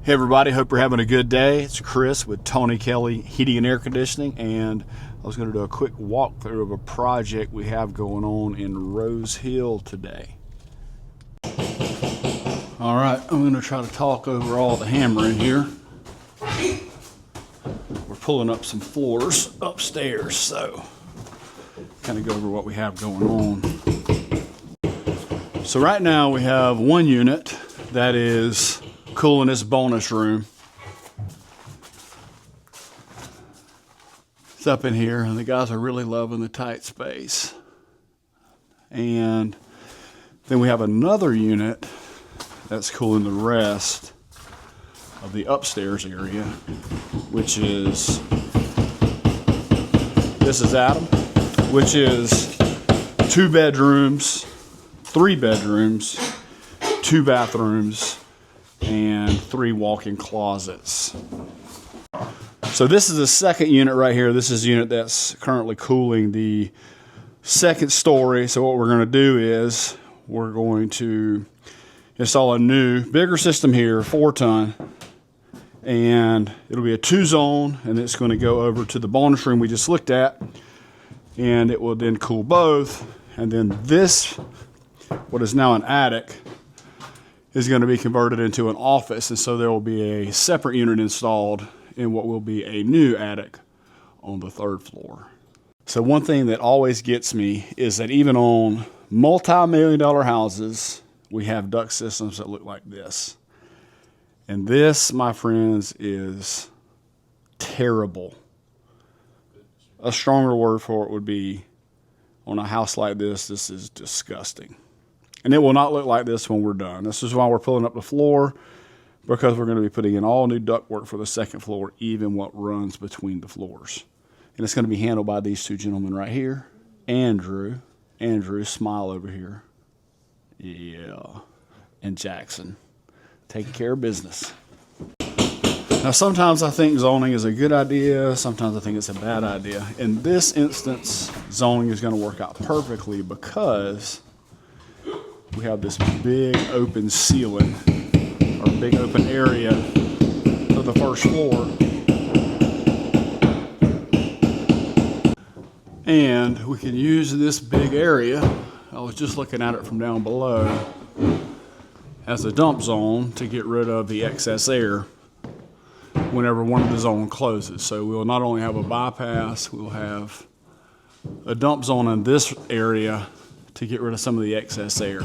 Hey everybody, hope you're having a good day. It's Chris with Tony Kelly Heating and Air Conditioning, and I was going to do a quick walkthrough of a project we have going on in Rose Hill today. All right, I'm going to try to talk over all the hammering here. We're pulling up some floors upstairs, so kind of go over what we have going on. So right now we have one unit that is cooling this bonus room. It's up in here, and the guys are really loving the tight space. And then we have another unit that's cooling the rest of the upstairs area, which is, this is Adam, which is 2 bedrooms, 3 bedrooms, 2 bathrooms, and 3 walk-in closets. So this is the second unit right here. This is the unit that's currently cooling the second story. So what we're going to do is we're going to install a new, bigger system here, 4-ton, and it'll be a 2-zone, and it's going to go over to the bonus room we just looked at, and it will then cool both. And then this, what is now an attic, is going to be converted into an office, and so there will be a separate unit installed in what will be a new attic on the 3rd floor. So one thing that always gets me is that even on multi-million-dollar houses, we have duct systems that look like this. And this, my friends, is terrible. A stronger word for it would be, on a house like this is disgusting. And it will not look like this when we're done. This is why we're pulling up the floor, because we're going to be putting in all new ductwork for the 2nd floor, even what runs between the floors. And it's going to be handled by these 2 gentlemen right here. Andrew, smile over here. Yeah. And Jackson, taking care of business. Now, sometimes I think zoning is a good idea. Sometimes I think it's a bad idea. In this instance, zoning is going to work out perfectly because we have this big open ceiling, or big open area of the 1st floor. And we can use this big area, I was just looking at it from down below, as a dump zone to get rid of the excess air whenever one of the zones closes. So we'll not only have a bypass, we'll have a dump zone in this area to get rid of some of the excess air.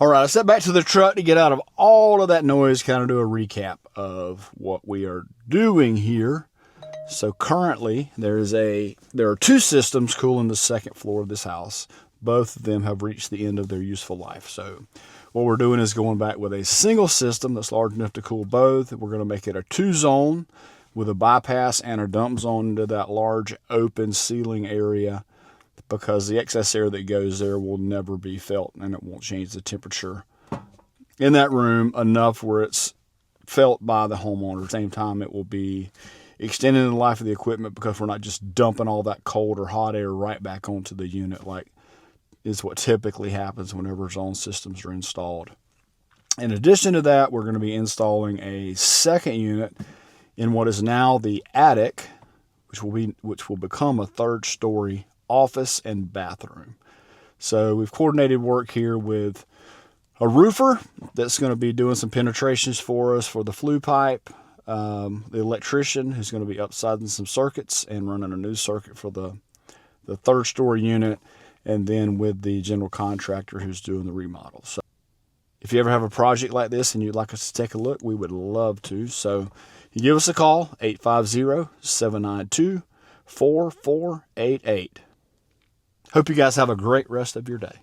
All right, I stepped back to the truck to get out of all of that noise, kind of do a recap of what we are doing here. So currently, there are 2 systems cooling the 2nd floor of this house. Both of them have reached the end of their useful life. So what we're doing is going back with a single system that's large enough to cool both. We're going to make it a 2-zone with a bypass and a dump zone into that large open ceiling area, because the excess air that goes there will never be felt, and it won't change the temperature in that room enough where it's felt by the homeowner. At the same time, it will be extending the life of the equipment, because we're not just dumping all that cold or hot air right back onto the unit like is what typically happens whenever zone systems are installed. In addition to that, we're going to be installing a 2nd unit in what is now the attic, which will become a 3rd story office and bathroom. So we've coordinated work here with a roofer that's going to be doing some penetrations for us for the flue pipe, the electrician who's going to be upsizing some circuits and running a new circuit for the 3rd story unit, and then with the general contractor who's doing the remodel. So if you ever have a project like this and you'd like us to take a look, we would love to. So you give us a call, 850-792-4488. Hope you guys have a great rest of your day.